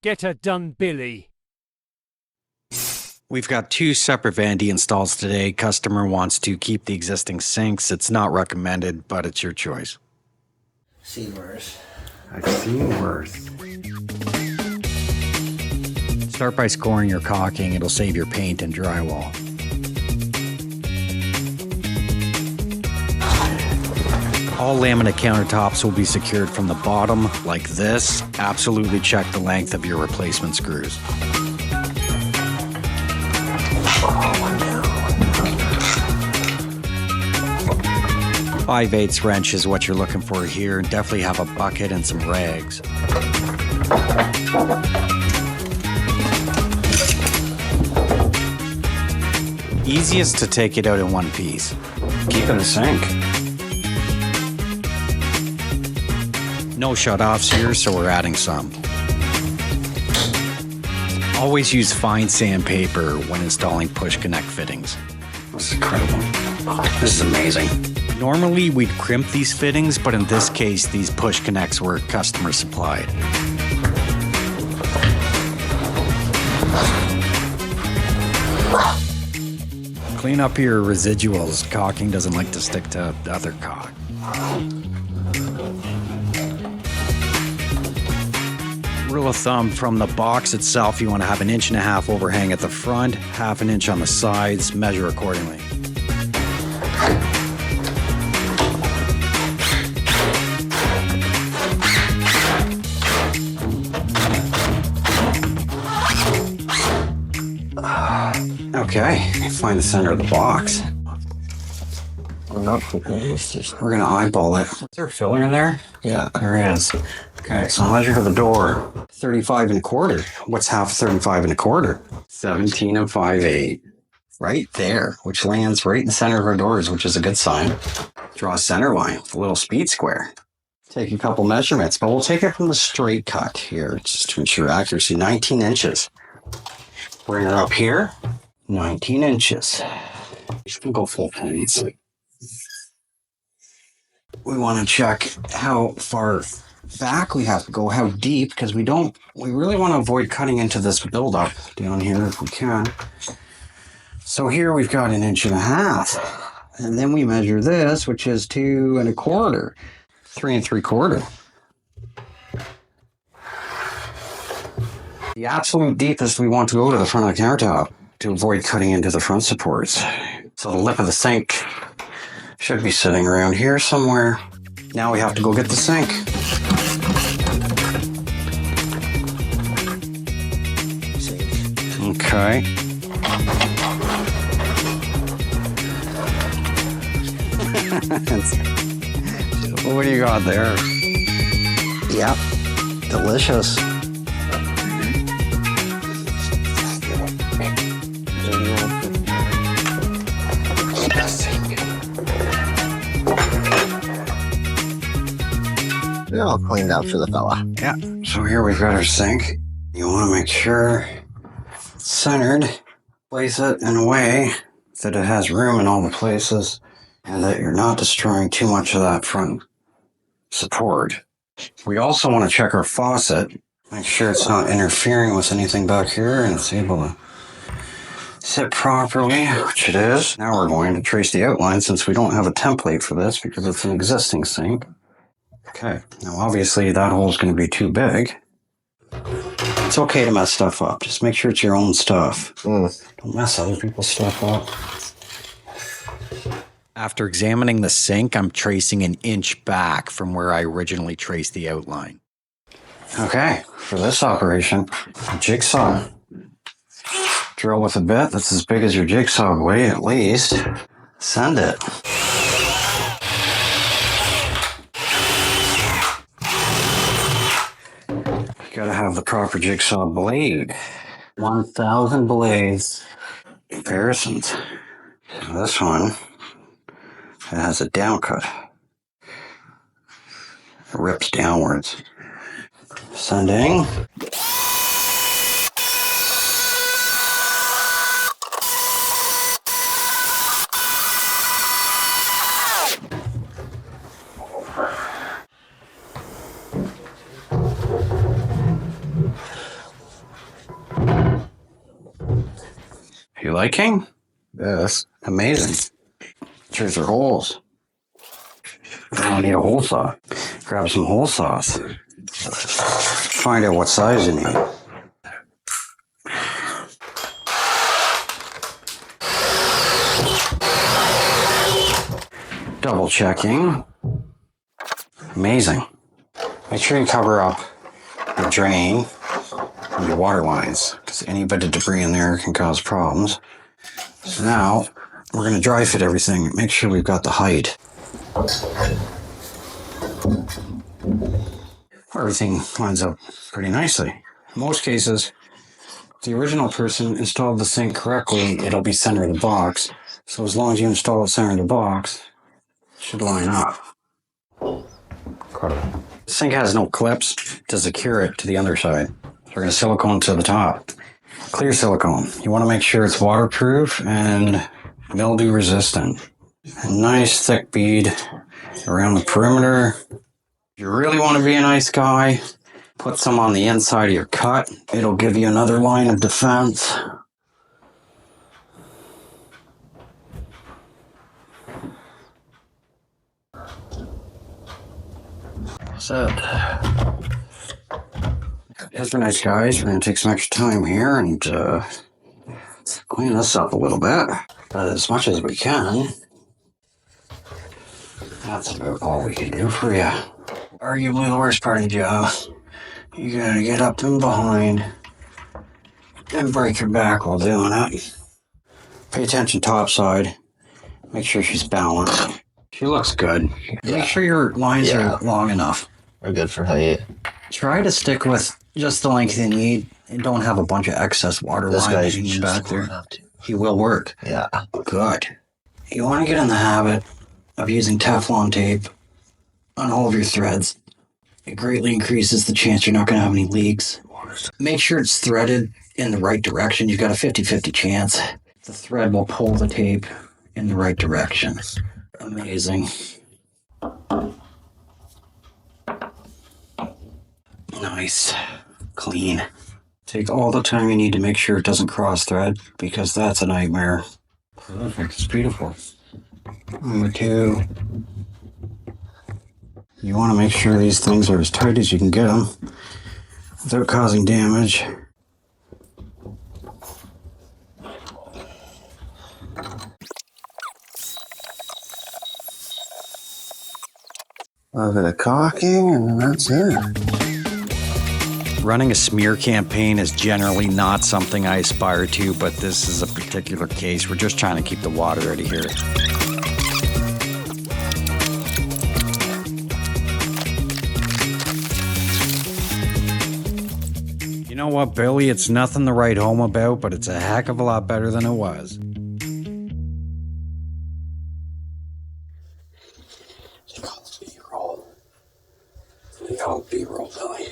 Get her done, Billy. We've got 2 separate vanity installs today. Customer wants to keep the existing sinks. It's not recommended, but it's your choice. Seen worse. I've seen worse. Start by scoring your caulking. It'll save your paint and drywall. All laminate countertops will be secured from the bottom like this. Absolutely check the length of your replacement screws. 5/8 wrench is what you're looking for here. Definitely have a bucket and some rags. Easiest to take it out in one piece. Keep in the sink. No shut-offs here, so we're adding some. Always use fine sandpaper when installing push connect fittings. This is incredible. Oh, this is amazing. Normally we'd crimp these fittings, but in this case these push connects were customer supplied. Clean up your residuals. Caulking doesn't like to stick to other caulk. Rule of thumb, from the box itself, you want to have 1.5 inches overhang at the front, 1/2 inch on the sides. Measure accordingly. Okay, find the center of the box. We're gonna eyeball it. Is there a filler in there? Yeah. There is. Okay, so measure the door. 35 1/4. What's half 35 1/4? 17 5/8. Right there, which lands right in the center of our doors, which is a good sign. Draw a center line with a little speed square. Take a couple measurements, but we'll take it from the straight cut here, just to ensure accuracy. 19 inches. Bring it up here. 19 inches. You can go full pennies. We want to check how far back we have to go, how deep, because we really want to avoid cutting into this buildup down here if we can. So here we've got 1.5 inches. And then we measure this, which is 2 1/4, 3 3/4. The absolute deepest we want to go to the front of the countertop to avoid cutting into the front supports. So the lip of the sink should be sitting around here somewhere. Now we have to go get the sink. Okay. What do you got there? Yep. Delicious. They're all cleaned up for the fella. Yeah. So here we've got our sink. You want to make sure it's centered. Place it in a way that it has room in all the places and that you're not destroying too much of that front support. We also want to check our faucet. Make sure it's not interfering with anything back here and it's able to sit properly, which it is. Now we're going to trace the outline since we don't have a template for this because it's an existing sink. Okay, now obviously that hole's going to be too big. It's okay to mess stuff up. Just make sure it's your own stuff. Don't mess other people's stuff up. After examining the sink, I'm tracing 1 inch back from where I originally traced the outline. Okay, for this operation, a jigsaw. Drill with a bit that's as big as your jigsaw blade at least. Send it. You gotta have the proper jigsaw blade. 1,000 blades. Comparisons. Now this one, it has a down cut. It rips downwards. Sending. You liking? Yes. Amazing. Here's your holes. I don't need a hole saw. Grab some hole saws. Find out what size you need. Double checking. Amazing. Make sure you cover up your drain and your water lines, because any bit of debris in there can cause problems. So now we're going to dry fit everything. Make sure we've got the height. Everything lines up pretty nicely. In most cases, if the original person installed the sink correctly, it'll be center of the box. So as long as you install it center of the box, it should line up. The sink has no clips to secure it to the underside. So we're going to silicone to the top. Clear silicone. You want to make sure it's waterproof and mildew resistant. A nice thick bead around the perimeter. If you really want to be a nice guy, put some on the inside of your cut. It'll give you another line of defense. So, as we're nice guys, we're going to take some extra time here and clean this up a little bit. But as much as we can, that's about all we can do for you. Arguably the worst part of the job. You gotta get up and behind and break your back while doing it. Pay attention topside. Make sure she's balanced. She looks good. Make sure your lines are long enough. We're good for height. Try to stick with just the length you need and don't have a bunch of excess water line hanging back there. He will work. Yeah. Good. You want to get in the habit of using Teflon tape on all of your threads. It greatly increases the chance you're not going to have any leaks. Make sure it's threaded in the right direction. You've got a 50-50 chance. The thread will pull the tape in the right direction. Amazing. Nice. Clean. Take all the time you need to make sure it doesn't cross thread, because that's a nightmare. Perfect. It's beautiful. Number 2. You want to make sure these things are as tight as you can get them without causing damage. A bit of caulking and that's it. Running a smear campaign is generally not something I aspire to, but this is a particular case. We're just trying to keep the water out of here. You know what, Billy? It's nothing to write home about, but it's a heck of a lot better than it was. They call it B-roll. They call it B-roll, Billy.